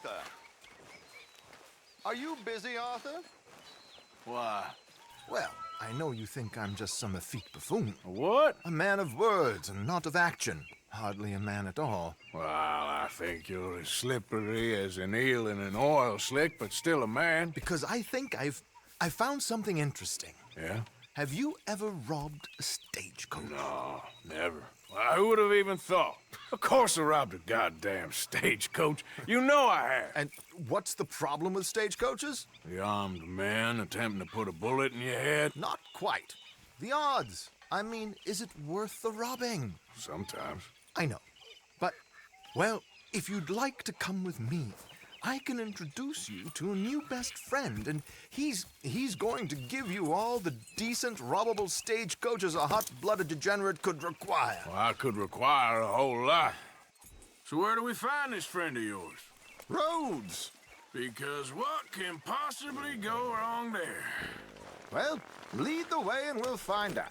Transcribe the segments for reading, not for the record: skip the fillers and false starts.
Arthur. Are you busy, Arthur? Why? Well, I know you think I'm just some effete buffoon. What? A man of words and not of action. Hardly a man at all. Well, I think you're as slippery as an eel in an oil slick, but still a man. Because I think I've found something interesting. Yeah? Have you ever robbed a stagecoach? No, never. Well, who would have even thought? Of course I robbed a goddamn stagecoach. You know I have. And what's the problem with stagecoaches? The armed man attempting to put a bullet in your head? Not quite. The odds. I mean, is it worth the robbing? Sometimes. I know. But, well, if you'd like to come with me, I can introduce you to a new best friend, and he's going to give you all the decent, robbable stagecoaches a hot-blooded degenerate could require. Well, I could require a whole lot. So where do we find this friend of yours? Roads! Because what can possibly go wrong there? Well, lead the way and we'll find out.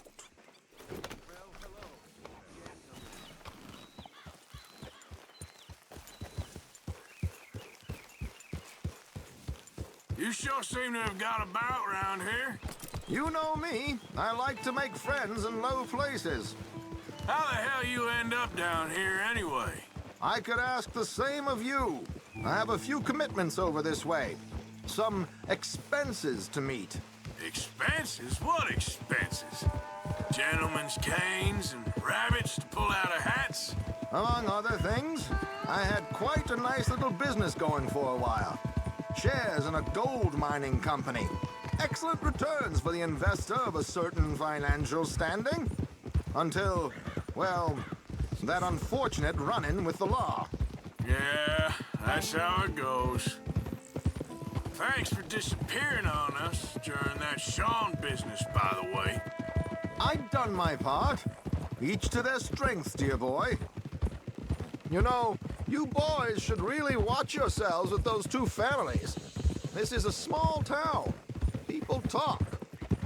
You sure seem to have got about around here. You know me. I like to make friends in low places. How the hell you end up down here anyway? I could ask the same of you. I have a few commitments over this way. Some expenses to meet. Expenses? What expenses? Gentlemen's canes and rabbits to pull out of hats? Among other things, I had quite a nice little business going for a while. Shares in a gold mining company. Excellent returns for the investor of a certain financial standing. Until, well, that unfortunate run-in with the law. Yeah, that's how it goes. Thanks for disappearing on us during that Sean business, by the way. I'd done my part. Each to their strengths, dear boy. You know, you boys should really watch yourselves with those two families. This is a small town. People talk.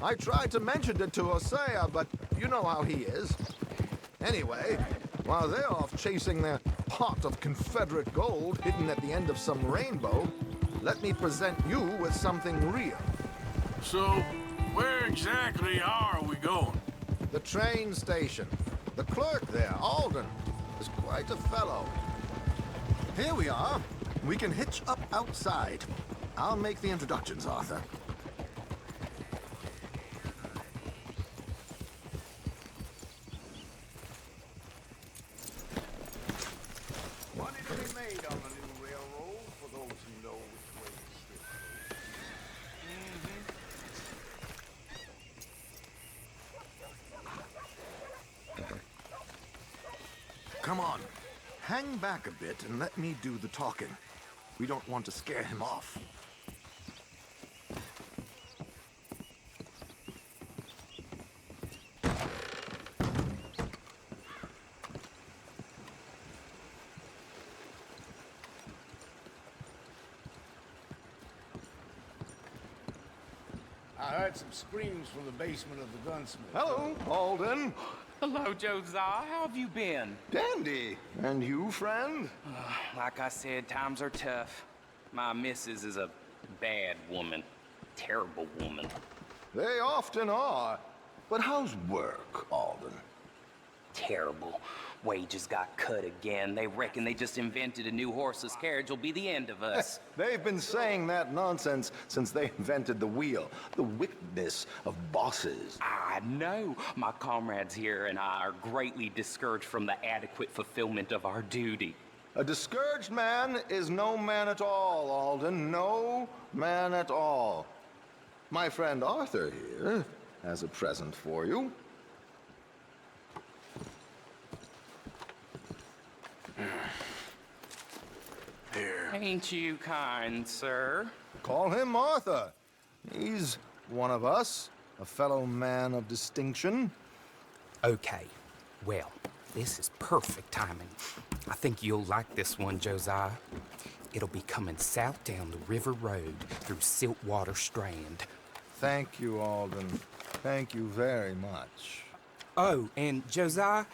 I tried to mention it to Hosea, but you know how he is. Anyway, while they're off chasing their pot of Confederate gold hidden at the end of some rainbow, let me present you with something real. So, where exactly are we going? The train station. The clerk there, Alden, is quite a fellow. Here we are. We can hitch up outside. I'll make the introductions, Arthur. Money to be made on the new railroad for those who know which way to stick. Come on. Hang back a bit and let me do the talking. We don't want to scare him off. I heard some screams from the basement of the gunsmith. Hello, Alden. Hello, Josiah. How have you been? Dandy. And you, friend? Like I said, times are tough. My missus is a bad woman. Terrible woman. They often are. But how's work, Alden? Terrible. Wages got cut again. They reckon they just invented a new horseless carriage will be the end of us. They've been saying that nonsense since they invented the wheel. The wickedness of bosses. I know. My comrades here and I are greatly discouraged from the adequate fulfillment of our duty. A discouraged man is no man at all, Alden. No man at all. My friend Arthur here has a present for you. Here. Ain't you kind, sir? Call him Arthur. He's one of us, a fellow man of distinction. Okay. Well, this is perfect timing. I think you'll like this one, Josiah. It'll be coming south down the River Road through Siltwater Strand. Thank you, Alden. Thank you very much. Oh, and Josiah,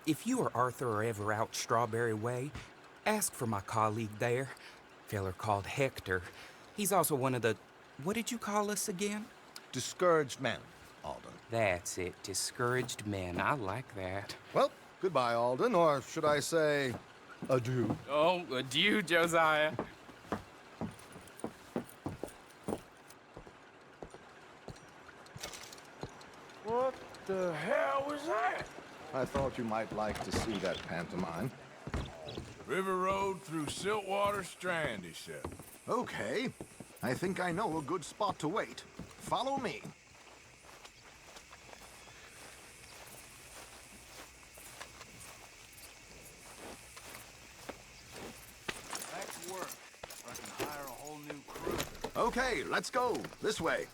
if you or Arthur are ever out Strawberry Way, ask for my colleague there. Feller called Hector. He's also one of the... What did you call us again? Discouraged men, Alden. That's it. Discouraged men. I like that. Well, goodbye, Alden, or should I say, adieu. Oh, adieu, Josiah. What the hell was that? I thought you might like to see that pantomime. River Road through Siltwater Strand, he said. Okay. I think I know a good spot to wait. Follow me. That's work. I can hire a whole new crew. Okay, let's go. This way.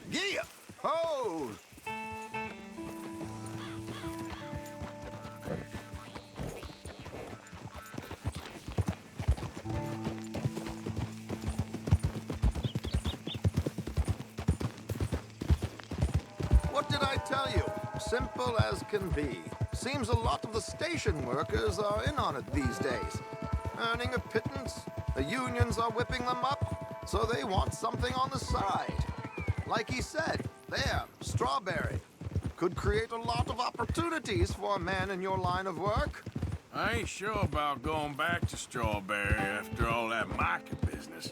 Yeah! Oh! What did I tell you? Simple as can be. Seems a lot of the station workers are in on it these days. Earning a pittance, the unions are whipping them up, so they want something on the side. Like he said, there, strawberry. Could create a lot of opportunities for a man in your line of work. I ain't sure about going back to Strawberry after all that Micah business.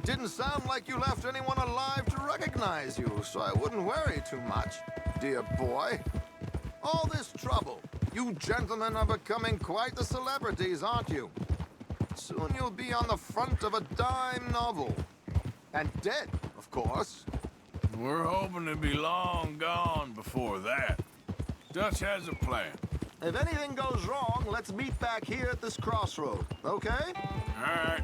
Didn't sound like you left anyone alive to recognize you, so I wouldn't worry too much, dear boy. All this trouble, you gentlemen are becoming quite the celebrities, aren't you? Soon you'll be on the front of a dime novel. And dead, of course. We're hoping to be long gone before that. Dutch has a plan. If anything goes wrong, let's meet back here at this crossroad, okay? All right.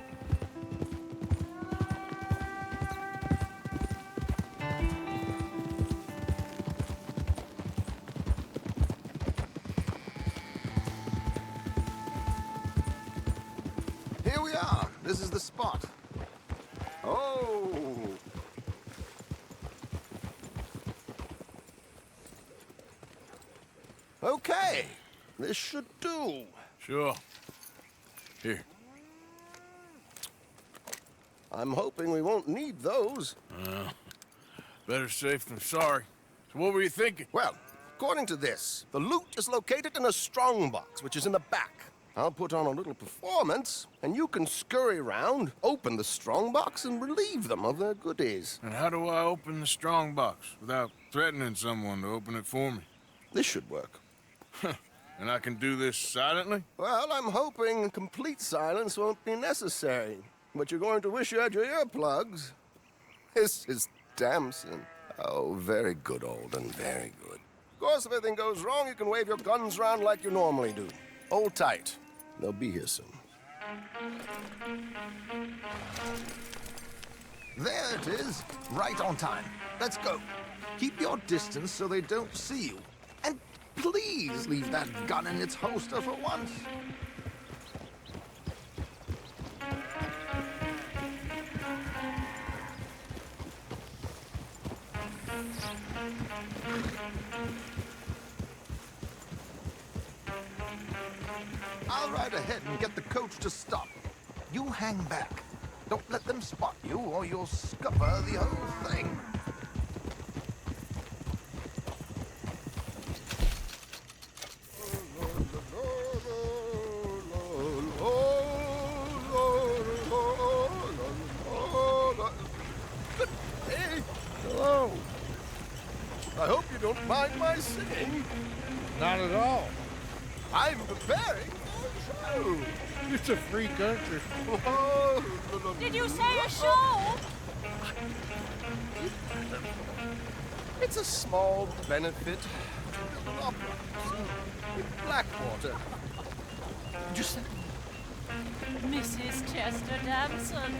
Here we are. This is the spot. Oh! Okay. This should do. Sure. Here. I'm hoping we won't need those. Better safe than sorry. So what were you thinking? Well, according to this, the loot is located in a strongbox, which is in the back. I'll put on a little performance, and you can scurry around, open the strongbox, and relieve them of their goodies. And how do I open the strong box without threatening someone to open it for me? This should work. And I can do this silently? Well, I'm hoping complete silence won't be necessary, but you're going to wish you had your earplugs. This is Damson. Oh, very good, Alden, very good. Of course, if anything goes wrong, you can wave your guns around like you normally do. Hold tight. They'll be here soon. There it is. Right on time. Let's go. Keep your distance so they don't see you. And please leave that gun in its holster for once. I'll ride ahead and get the coach to stop. You hang back. Don't let them spot you, or you'll scupper the whole thing. Hey, hello. I hope you don't mind my singing. Not at all. I'm preparing for a show. It's a free country. Did you say a show? It's a small benefit opera in Blackwater. Just Mrs. Chester Damson.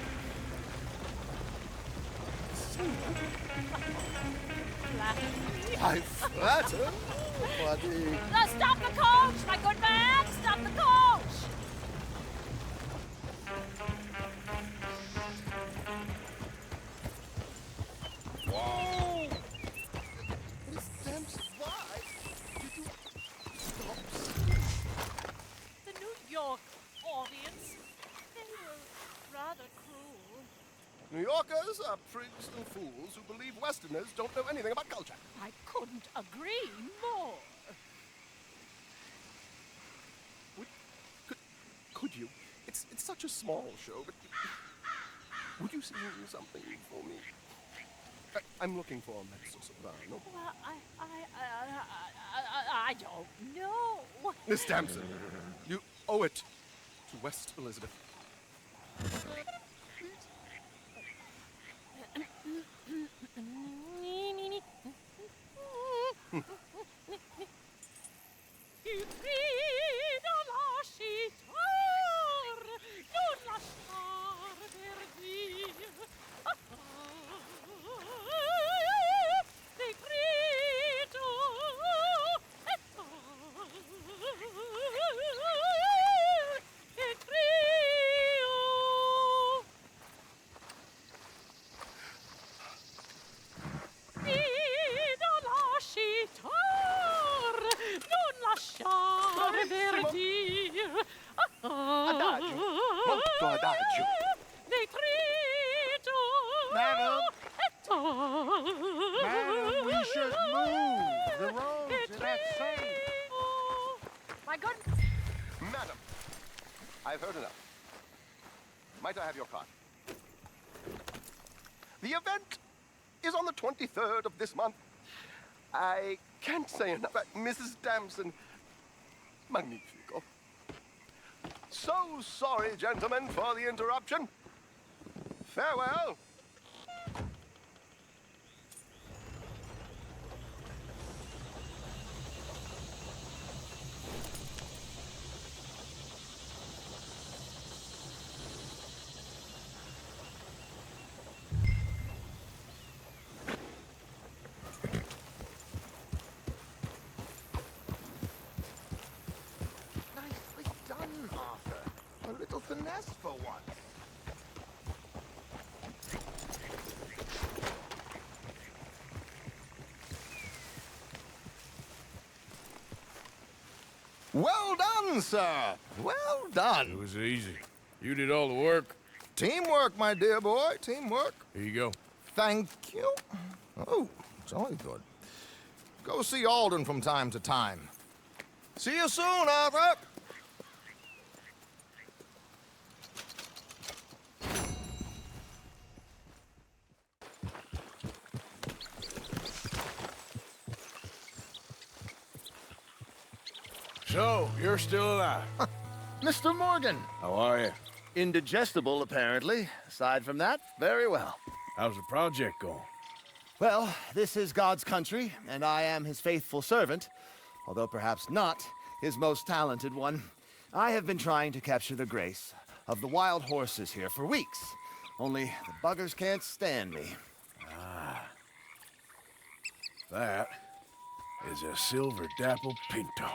I flatter, buddy. Stop the coach, my good man! Stop the coach! Whoa! Miss Dempsey, why did you stop singing? The New New Yorkers are prigs and fools who believe Westerners don't know anything about culture. I couldn't agree more. Could you? It's such a small show, but would you sing something for me? I'm looking for a mezzo soprano. Well, I don't know. Miss Damson, you owe it to West Elizabeth. Adagio, molto adagio. Madam, we should move. The roads are not safe. My good. Madam, I've heard enough. Might I have your card? The event is on the 23rd of this month. I can't say enough about Mrs. Damson. Magnifico. So sorry, gentlemen, for the interruption. Farewell. Nicely done, Arthur. A little finesse for once. Well done, sir. Well It done. was easy. You did all the work. Teamwork, my dear boy. Teamwork. Here you go. Thank you. Oh, jolly good. Go see Alden from time to time. See you soon, Arthur. So, you're still alive. Mr. Morgan. How are you? Indigestible, apparently. Aside from that, very well. How's the project going? Well, this is God's country, and I am his faithful servant, although perhaps not his most talented one. I have been trying to capture the grace of the wild horses here for weeks, only the buggers can't stand me. That is a silver dapple pinto.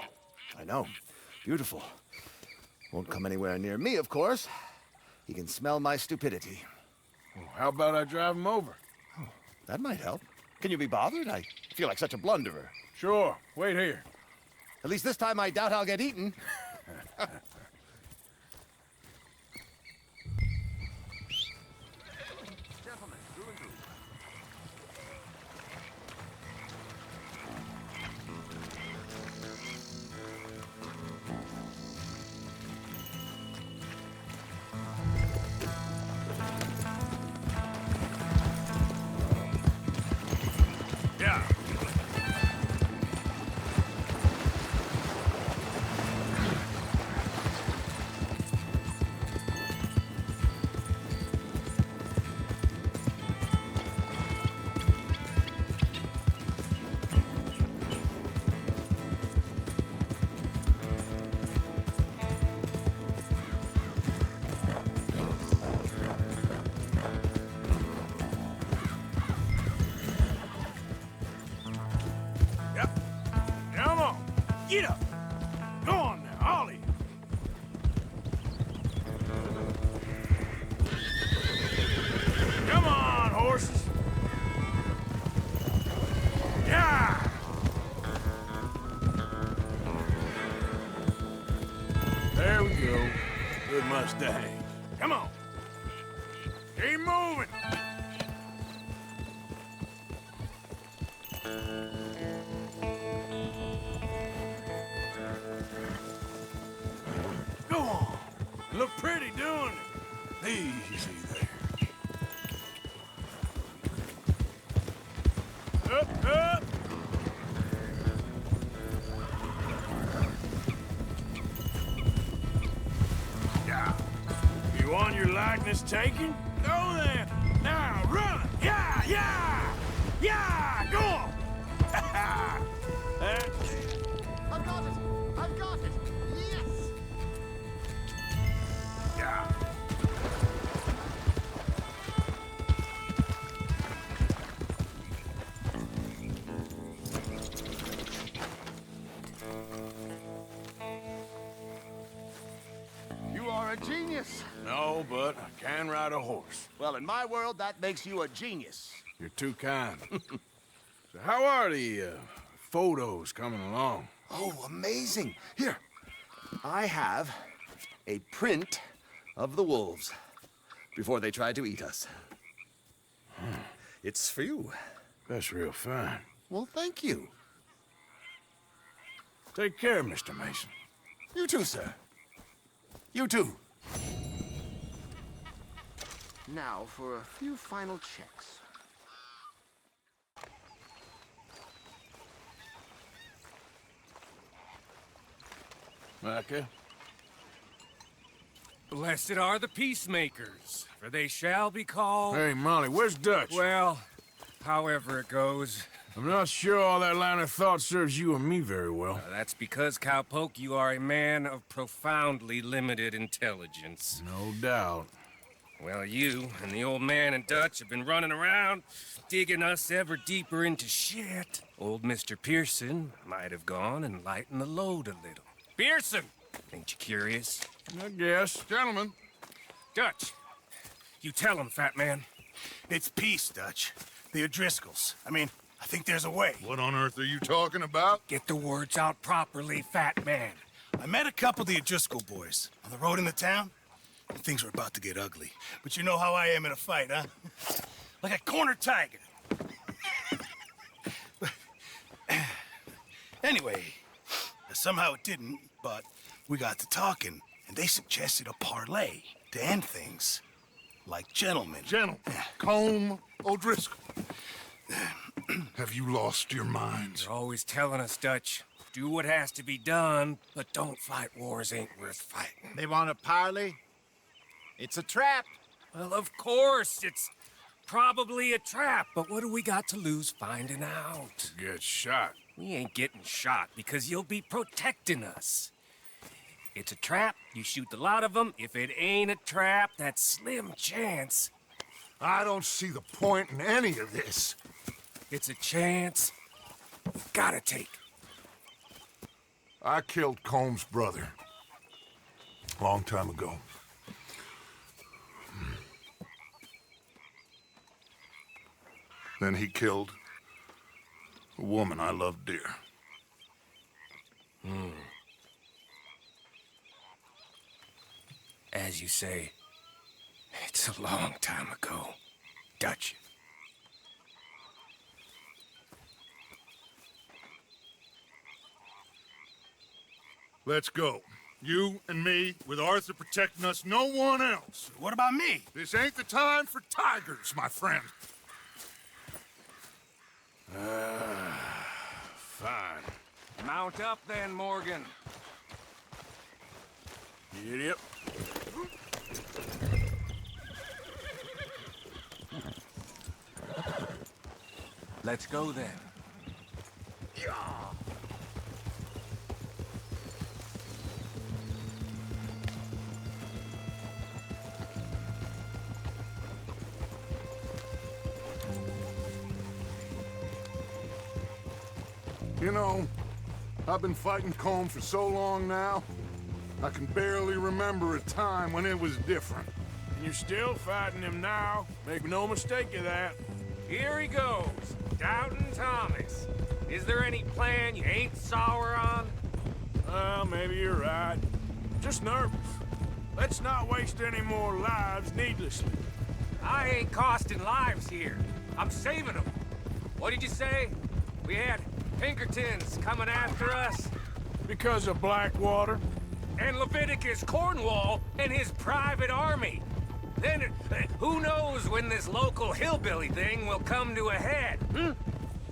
I know. Beautiful. Won't come anywhere near me, of course. He can smell my stupidity. Well, how about I drive him over? That might help. Can you be bothered? I feel like such a blunderer. Sure. Wait here. At least this time I doubt I'll get eaten. Gentlemen, through and through. Yeah. Yep. Come on. Get up. Go on now, Ollie. Come on, horses. Yeah. There we go. Good Mustang. Come on. Keep moving. Go on. You look pretty doing it. Easy there. Up, up! Yeah. You want your likeness taken? Go then! Now, run! Yeah, yeah! Yeah! Go on! That's it. I've got it! I've got it! Yes! Yeah. You are a genius. No, but I can ride a horse. Well, in my world, that makes you a genius. You're too kind. So how are the photos coming along? Oh, amazing. Here, I have a print of the wolves before they tried to eat us. It's for you. That's real fine. Well, thank you. Take care, Mr. Mason. You too, sir. You too. Now for a few final checks. Micah? Blessed are the peacemakers, for they shall be called... Hey, Molly, where's Dutch? Well, however it goes. I'm not sure all that line of thought serves you and me very well. That's because, Cowpoke, you are a man of profoundly limited intelligence. No doubt. Well, you and the old man and Dutch have been running around, digging us ever deeper into shit. Old Mr. Pearson might have gone and lightened the load a little. Pearson! Ain't you curious? I guess. Gentlemen. Dutch, you tell him, fat man. It's peace, Dutch. The O'Driscolls. I mean, I think there's a way. What on earth are you talking about? Get the words out properly, fat man. I met a couple of the O'Driscoll boys on the road into town, and things were about to get ugly. But you know how I am in a fight, huh? Like a cornered tiger. Anyway, somehow it didn't, but we got to talking, and they suggested a parlay to end things. Like gentlemen. Gentlemen, Combe O'Driscoll. Have you lost your minds? They're always telling us, Dutch, do what has to be done, but don't fight wars ain't worth fighting. They want a parley? It's a trap. Well, of course, it's probably a trap, but what do we got to lose finding out? Get shot. We ain't getting shot because you'll be protecting us. It's a trap, you shoot the lot of them. If it ain't a trap, that's slim chance. I don't see the point in any of this. It's a chance gotta take. I killed Combs' brother. Long time ago. Then he killed a woman I loved dear. As you say, it's a long time ago, Dutch. Let's go. You and me, with Arthur protecting us, no one else. What about me? This ain't the time for tigers, my friend. Fine. Mount up then, Morgan. Yep. Let's go then. You know, I've been fighting Combe for so long now, I can barely remember a time when it was different. And you're still fighting him now. Make no mistake of that. Here he goes, Doubting Thomas. Is there any plan you ain't sour on? Well, maybe you're right. Just nervous. Let's not waste any more lives needlessly. I ain't costing lives here. I'm saving them. What did you say? We had Pinkertons coming after us, Because of Blackwater? and Leviticus Cornwall and his private army. Then, who knows when this local hillbilly thing will come to a head,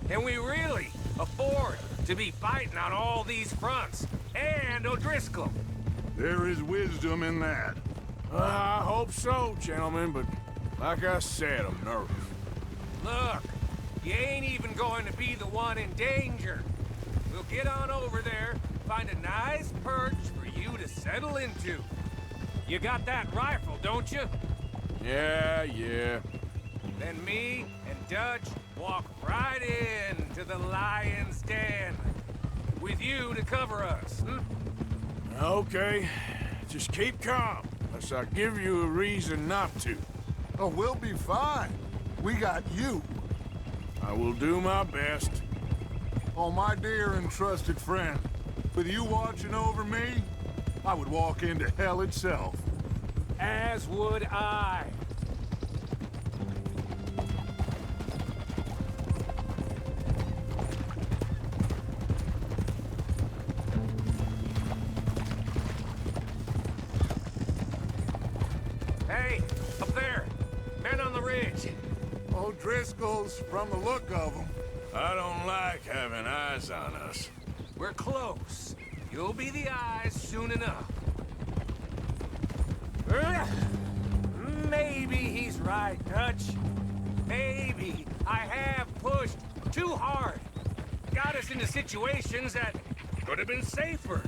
Can we really afford to be fighting on all these fronts? And O'Driscoll. There is wisdom in that. I hope so, gentlemen, but like I said, I'm nervous. Look, you ain't even going to be the one in danger. We'll get on over there, find a nice perch for you to settle into. You got that rifle, don't you? Yeah. Then me and Dutch walk right in to the lion's den. With you to cover us, Okay, just keep calm, unless I give you a reason not to. Oh, we'll be fine. We got you. I will do my best. Oh, my dear and trusted friend. With you watching over me, I would walk into hell itself. As would I. Hey, up there. Men on the ridge. O'Driscoll's, from the look of them. I don't like having eyes on us. We're close. You'll be the eyes soon enough. Maybe he's right, Dutch. Maybe I have pushed too hard. Got us into situations that could have been safer.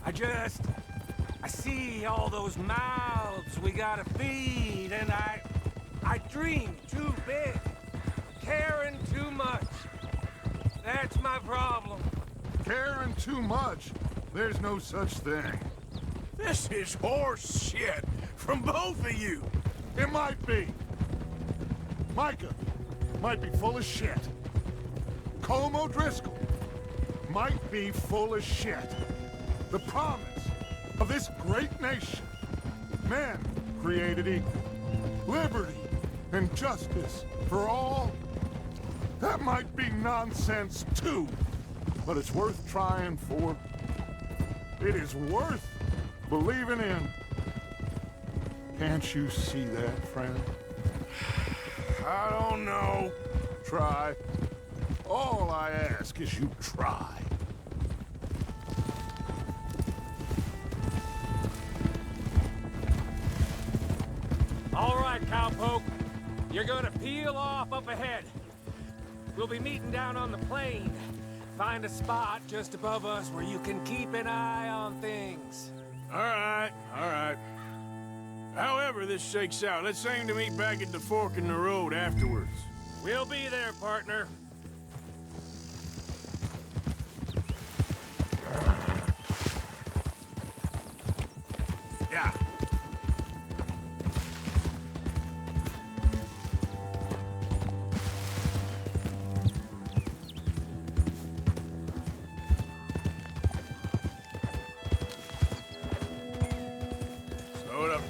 I see all those mouths we gotta feed, and I dream too big, caring too much. That's my problem. Caring too much? There's no such thing. This is horse shit from both of you. It might be. Micah might be full of shit. Colm O'Driscoll might be full of shit. The promise of this great nation. Men created equal. Liberty and justice for all. That might be nonsense too, but it's worth trying for. It is worth believing in. Can't you see that, friend? I don't know. Try. All I ask is you try. All right, cowpoke. You're gonna peel off up ahead. We'll be meeting down on the plain. Find a spot just above us where you can keep an eye on things. All right. However this shakes out, let's aim to meet back at the fork in the road afterwards. We'll be there, partner. Yeah. Slow it up.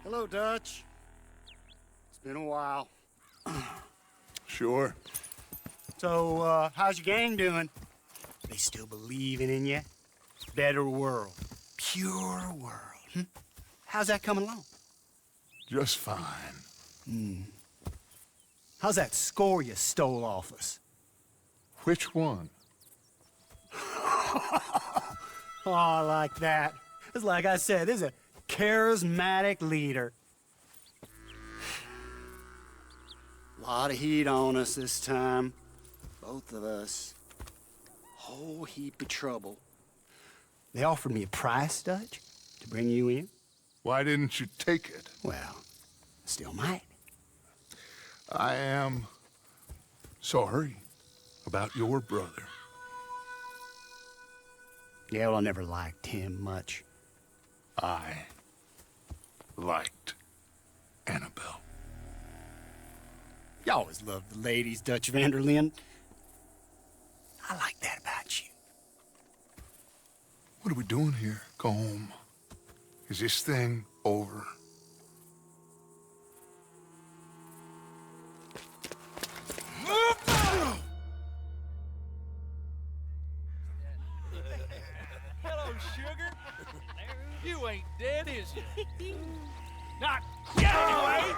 Hello, Dutch. It's been a while. Sure. So, how's your gang doing? They still believing in you? Better world. Pure world. How's that coming along? Just fine. How's that score you stole off us? Which one? Oh, I like that. It's like I said, this is a charismatic leader. Lot of heat on us this time. Both of us. whole heap of trouble. They offered me a price, Dutch, to bring you in. Why didn't you take it? Well, still might. I am sorry about your brother. Yeah, well, I never liked him much. I liked Annabelle. You always loved the ladies, Dutch Vanderlyn. I like that about you. What are we doing here? Go home. Is this thing over? Hello, sugar. You ain't dead, is you? Not yet, anyway.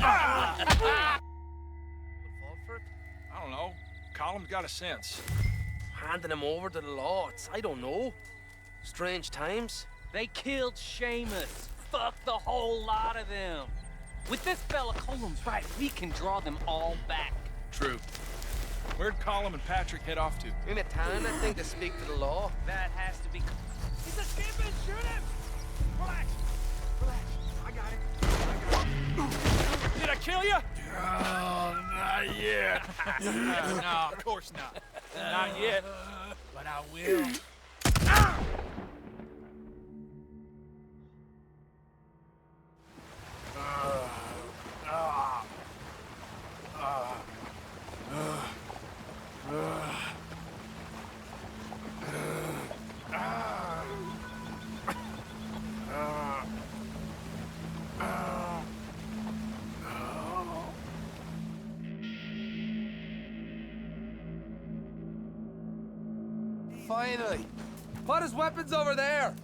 I don't know. Column's got a sense. Handing him over to the law, I don't know. Strange times. They killed Seamus. Fuck the whole lot of them. With this fella Colum's right, we can draw them all back. True. Where'd Colum and Patrick head off to? In a town, I think, to speak to the law. That has to be... He's escaping! Shoot him! Relax. Relax. I got it. Did I kill you? Oh, not yet. No, of course not. Not yet. But I will. Finally. Put his weapons over there.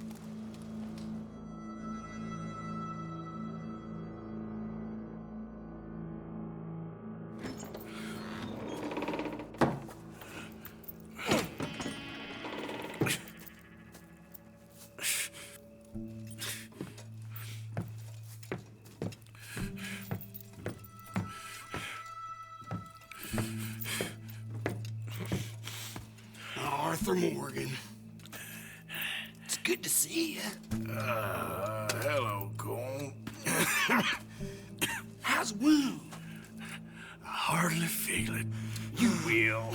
Arthur Morgan. It's good to see you. Hello, Cole. How's the wound? I hardly feel it. You will.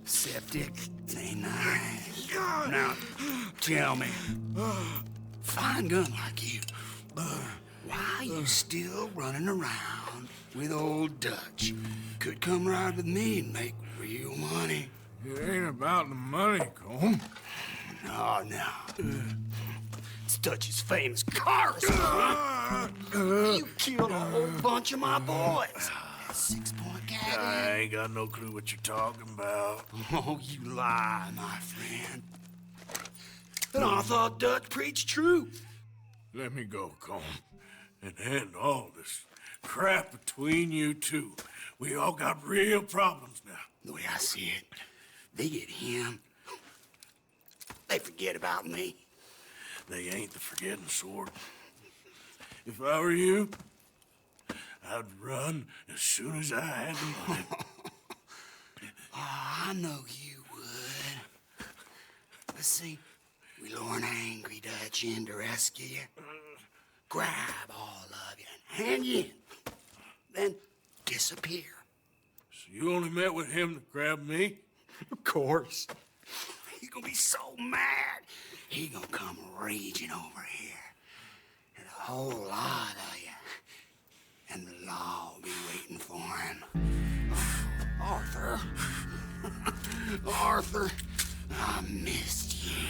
Septic. Ain't nice. Now, tell me, fine gun like you, why you still running around with old Dutch? Could come ride with me and make real money. It ain't about the money, Cole. No. It's Dutch's famous car restaurant. You killed a whole bunch of my boys. That 6-point cabin. I ain't got no clue what you're talking about. Oh, you lie, my friend. And I thought Dutch preached truth. Let me go, Cole, and end all this crap between you two. We all got real problems now. The way I see it, they get him, they forget about me. They ain't the forgetting sort. If I were you, I'd run as soon as I had the money. I know you would. Let's see, we lure an angry Dutch in to rescue you, grab all of you and hand you in, then disappear. So you only met with him to grab me? Of course. He's gonna be so mad. He gonna come raging over here. And a whole lot of you. And the law will be waiting for him. Arthur. Arthur, I missed you.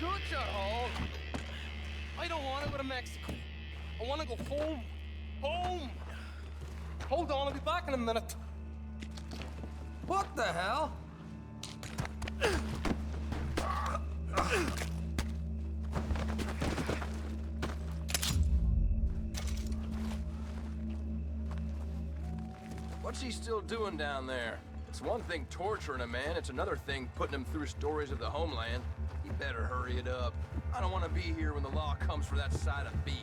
church at all. I don't want to go to Mexico. I want to go home. Home! Hold on, I'll be back in a minute. What the hell? What's he still doing down there? It's one thing torturing a man, it's another thing putting him through stories of the homeland. He better hurry it up. I don't want to be here when the law comes for that side of beef.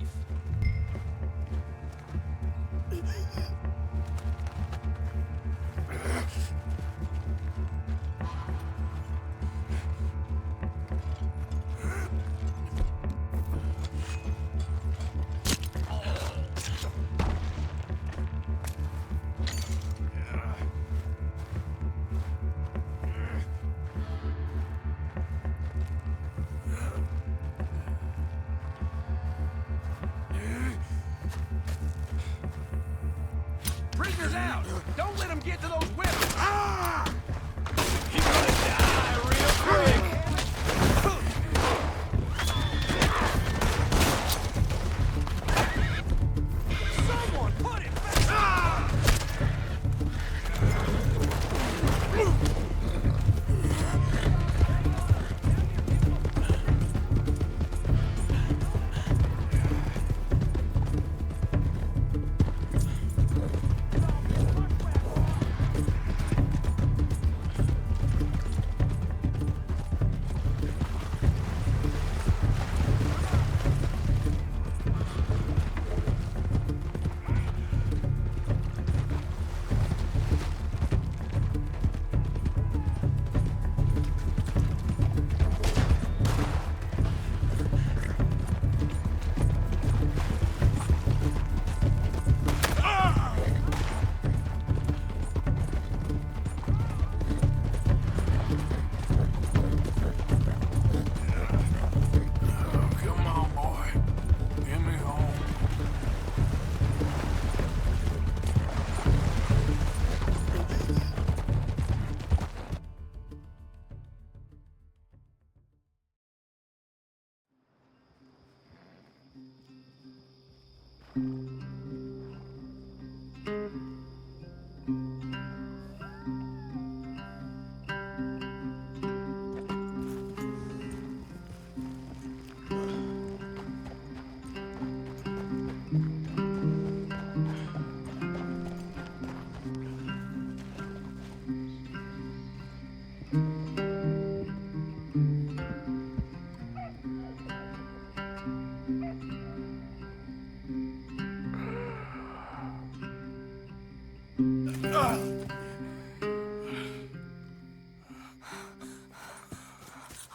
Prisoners out! Don't let them get to those whips! Ah! You're gonna die real quick! Someone put it back! Ah!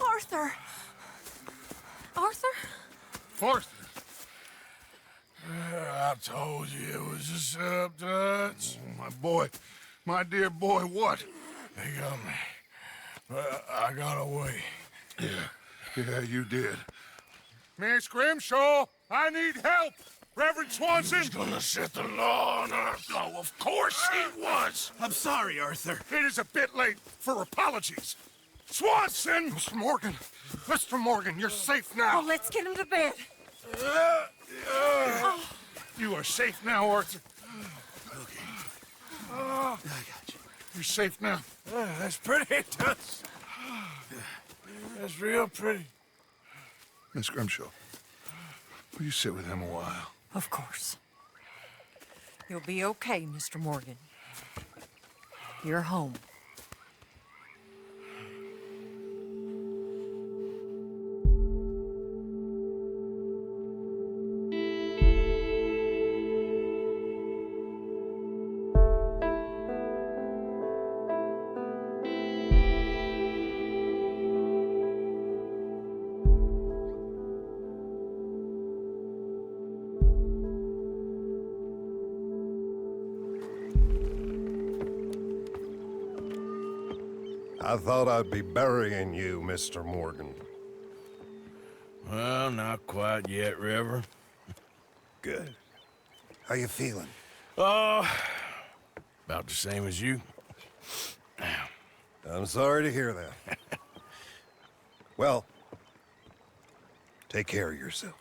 Arthur! Arthur? Arthur. I told you it was a setup, Dutch. Oh, my boy. My dear boy, what? They got me. But I got away. Yeah, you did. Miss Grimshaw, I need help! Reverend Swanson! He's gonna set the law on us. Oh, of course he was! I'm sorry, Arthur. It is a bit late for apologies. Swanson! Mr. Morgan! Mr. Morgan, you're safe now. Oh, let's get him to bed. You are safe now, Arthur. Okay. I got you. You're safe now. That's pretty, Dutch. That's real pretty. Miss Grimshaw, will you sit with him a while? Of course. You'll be okay, Mr. Morgan. You're home. I thought I'd be burying you, Mr. Morgan. Well, not quite yet, Reverend. Good. How you feeling? Oh, about the same as you. I'm sorry to hear that. Well, Take care of yourself.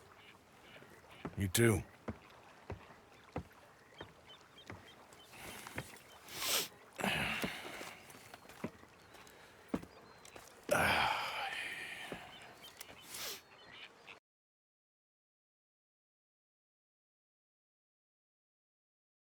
You too.